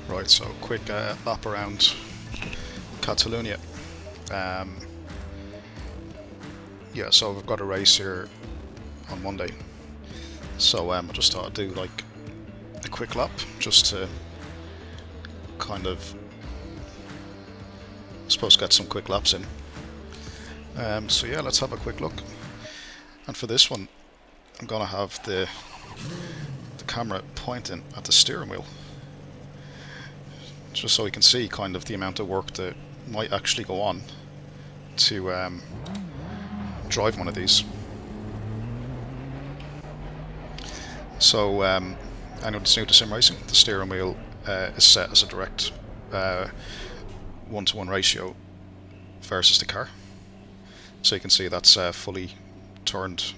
Right, so quick lap around Catalonia. Yeah, so we've got a race here on Monday. So I just thought I'd do like a quick lap just to kind of, I suppose, get some quick laps in. So yeah, let's have a quick look. And for this one, I'm gonna have the camera pointing at the steering wheel, just so you can see kind of the amount of work that might actually go on to drive one of these. So anyone that's new to sim racing, the steering wheel is set as a direct 1-to-1 ratio versus the car. So you can see that's fully turned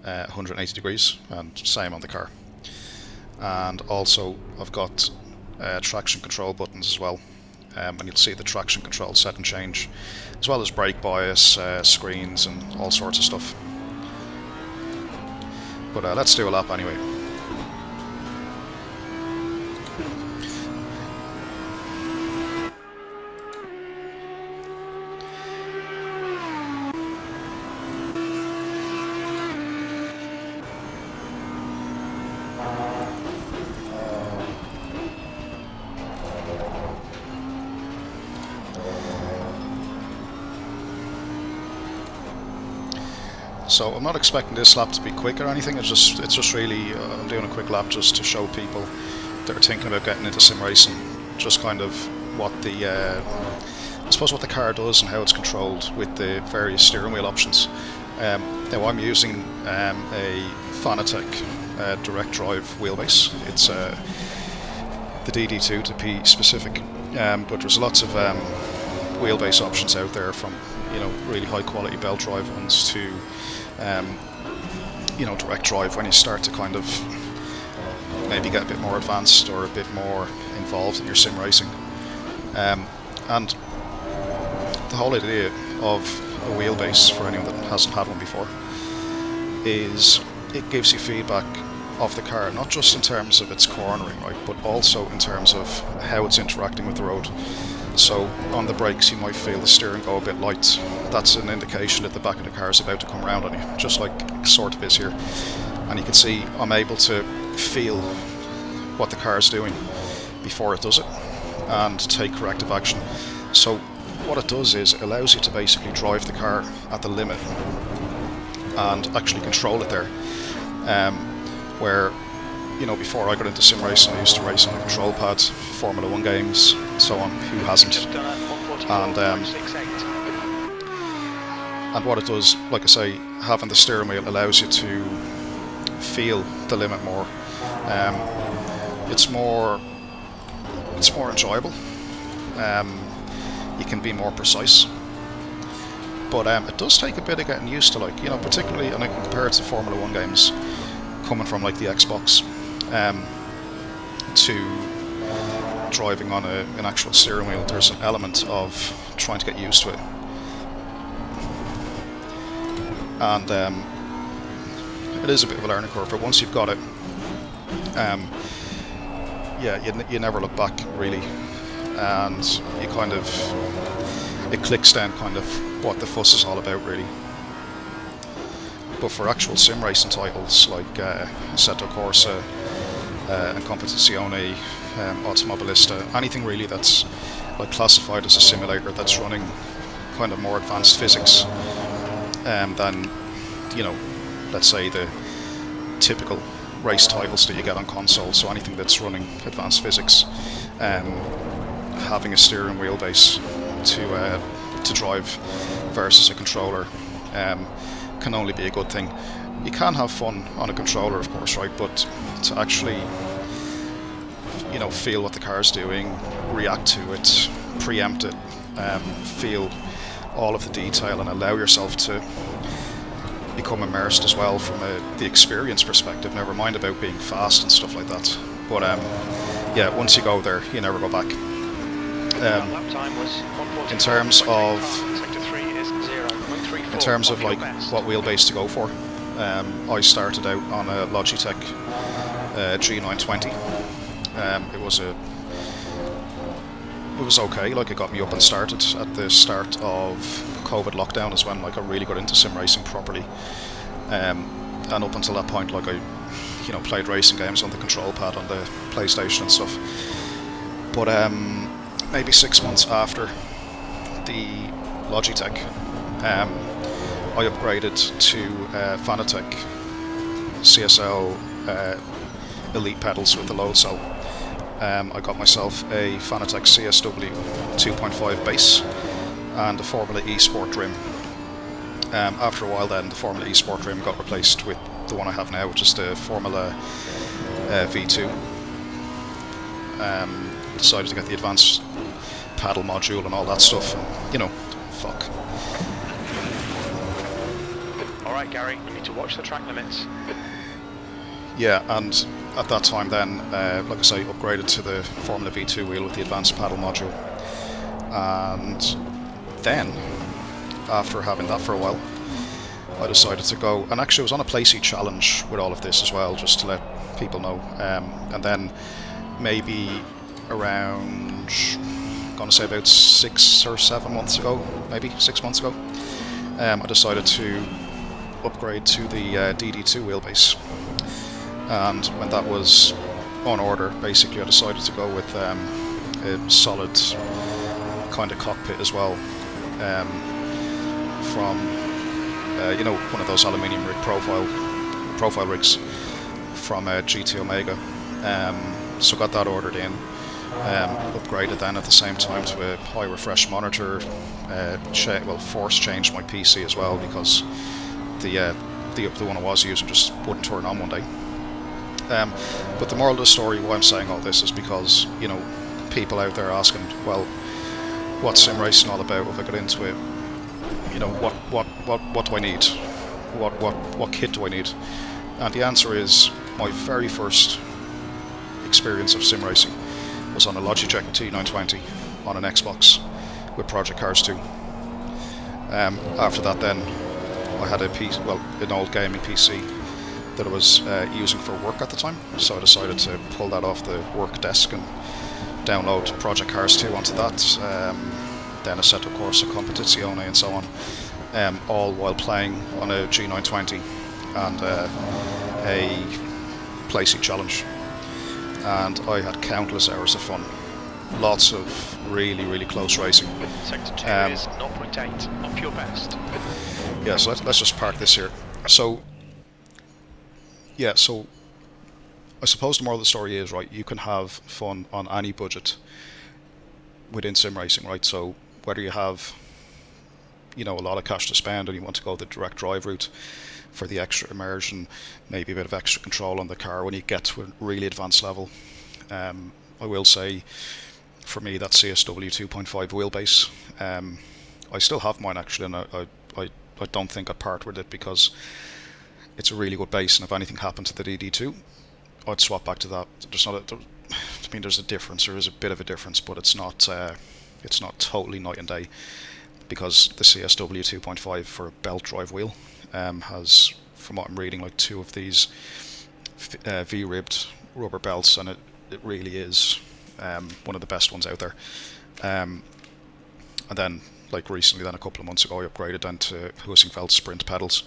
180 degrees, and same on the car. And also I've got traction control buttons as well, and you'll see the traction control set and change, as well as brake bias, screens and all sorts of stuff. But let's do a lap anyway. So I'm not expecting this lap to be quick or anything. It's just really I'm doing a quick lap just to show people that are thinking about getting into sim racing just kind of what the I suppose what the car does and how it's controlled with the various steering wheel options. Now I'm using a Fanatec direct drive wheelbase. It's the DD2 to be specific, but there's lots of wheelbase options out there, from really high quality belt drive ones to direct drive when you start to kind of maybe get a bit more advanced or a bit more involved in your sim racing. And the whole idea of a wheelbase, for anyone that hasn't had one before, is it gives you feedback of the car, not just in terms of its cornering, right, but also in terms of how it's interacting with the road. So on the brakes you might feel the steering go a bit light. That's an indication that the back of the car is about to come around on you, just like it sort of is here. And you can see I'm able to feel what the car is doing before it does it and take corrective action. So what it does is it allows you to basically drive the car at the limit and actually control it there. Where before I got into sim racing, I used to race on the control pad, Formula 1 games, so on. Who hasn't? And what it does, like I say, having the steering wheel allows you to feel the limit more. It's more enjoyable. You can be more precise. But it does take a bit of getting used to, particularly, and I can compare it to Formula 1 games, coming from the Xbox, to driving on an actual steering wheel. There's an element of trying to get used to it, and it is a bit of a learning curve, but once you've got it, you never look back really, and it clicks down kind of what the fuss is all about really. But for actual sim racing titles like Assetto Corsa, and Competizione, Automobilista, anything really that's classified as a simulator that's running kind of more advanced physics than let's say the typical race titles that you get on console. So anything that's running advanced physics, having a steering wheel base to drive versus a controller can only be a good thing. You can have fun on a controller, of course, right? But to actually, feel what the car's doing, react to it, preempt it, feel all of the detail, and allow yourself to become immersed as well from the experience perspective. Never mind about being fast and stuff like that. But once you go there, you never go back. In terms of what wheelbase to go for, I started out on a Logitech G920. It was a it was okay. Like, it got me up and started. At the start of COVID lockdown is when like I really got into sim racing properly. And up until that point, like, I played racing games on the control pad on the PlayStation and stuff. But maybe 6 months after the Logitech, I upgraded to Fanatec CSL Elite pedals with the load cell. I got myself a Fanatec CSW 2.5 base and a Formula E Sport trim. After a while then, the Formula E Sport trim got replaced with the one I have now, which is the Formula V2. Decided to get the advanced paddle module and all that stuff, and, fuck. Alright Gary, you need to watch the track limits. Yeah, and at that time then, like I say, upgraded to the Formula V2 wheel with the advanced paddle module. And then, after having that for a while, I decided to go, and actually I was on a Placey challenge with all of this as well, just to let people know. And then maybe around, I'm going to say about 6 or 7 months ago, maybe 6 months ago, I decided to upgrade to the DD2 wheelbase. And when that was on order, basically I decided to go with a solid kind of cockpit as well, from one of those aluminium rig profile rigs from GT Omega. So got that ordered in, upgraded then at the same time to a high refresh monitor. Force changed my PC as well because the one I was using just wouldn't turn on one day. But the moral of the story, why I'm saying all this, is because people out there asking, well, what's sim racing all about? If I get into it, what do I need? What kit do I need? And the answer is, my very first experience of sim racing was on a Logitech T920 on an Xbox with Project Cars 2. After that, then I had an old gaming PC that I was using for work at the time, so I decided to pull that off the work desk and download Project Cars 2 onto that. Then a set of course of Competizione and so on, all while playing on a G920 and a Placey challenge. And I had countless hours of fun, lots of really, really close racing. Sector 2 is 0.8 off your best. Yeah, so let's just park this here. So I suppose the moral of the story is, right, you can have fun on any budget within sim racing, right? So whether you have a lot of cash to spend and you want to go the direct drive route for the extra immersion, maybe a bit of extra control on the car when you get to a really advanced level, I will say, for me, that CSW 2.5 wheelbase, I still have mine actually, and I don't think I'd part with it because it's a really good base, and if anything happened to the DD2, I'd swap back to that. There's a difference. There is a bit of a difference, but it's not totally night and day, because the CSW 2.5 for a belt drive wheel has, from what I'm reading, like 2 of these V-ribbed rubber belts, and it really is one of the best ones out there. And then, like recently, then a couple of months ago, I upgraded then to Husingfeld Sprint pedals.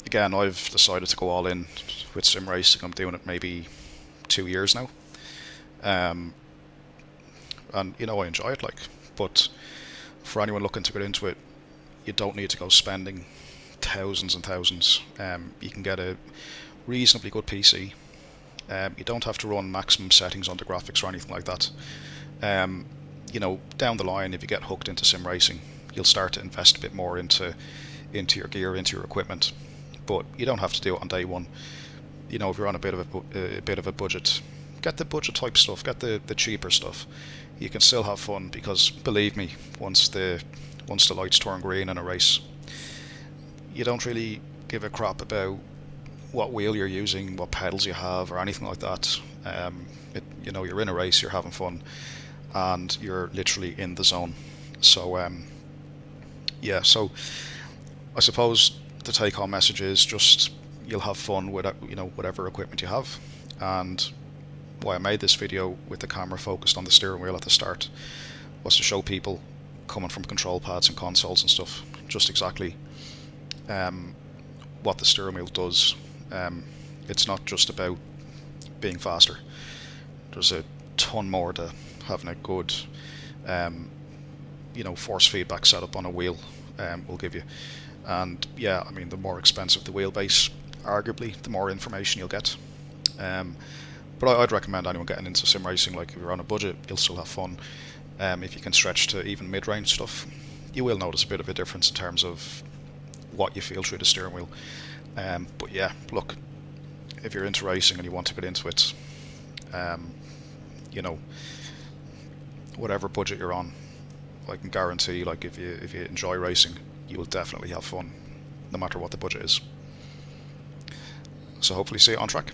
Again, I've decided to go all in with sim racing. I'm doing it maybe 2 years now, and I enjoy it. But for anyone looking to get into it, you don't need to go spending thousands and thousands. You can get a reasonably good PC. You don't have to run maximum settings on the graphics or anything like that. Down the line, if you get hooked into sim racing, you'll start to invest a bit more into your gear, into your equipment. But you don't have to do it on day one. If you're on a bit of a budget, get the budget type stuff, get the cheaper stuff. You can still have fun, because believe me, once the lights turn green in a race, you don't really give a crap about what wheel you're using, what pedals you have, or anything like that. You're in a race, you're having fun, and you're literally in the zone. So so I suppose the take-home message is just, you'll have fun with whatever equipment you have, and why I made this video with the camera focused on the steering wheel at the start was to show people coming from control pads and consoles and stuff just exactly what the steering wheel does. It's not just about being faster. There's a ton more to having a good force feedback setup on a wheel will give you. And yeah, I mean, the more expensive the wheelbase, arguably the more information you'll get. But I'd recommend anyone getting into sim racing, like if you're on a budget, you'll still have fun. If you can stretch to even mid-range stuff, you will notice a bit of a difference in terms of what you feel through the steering wheel. But yeah, look, if you're into racing and you want to get into it, whatever budget you're on, I can guarantee, like if you enjoy racing, you will definitely have fun, no matter what the budget is. So hopefully see you on track.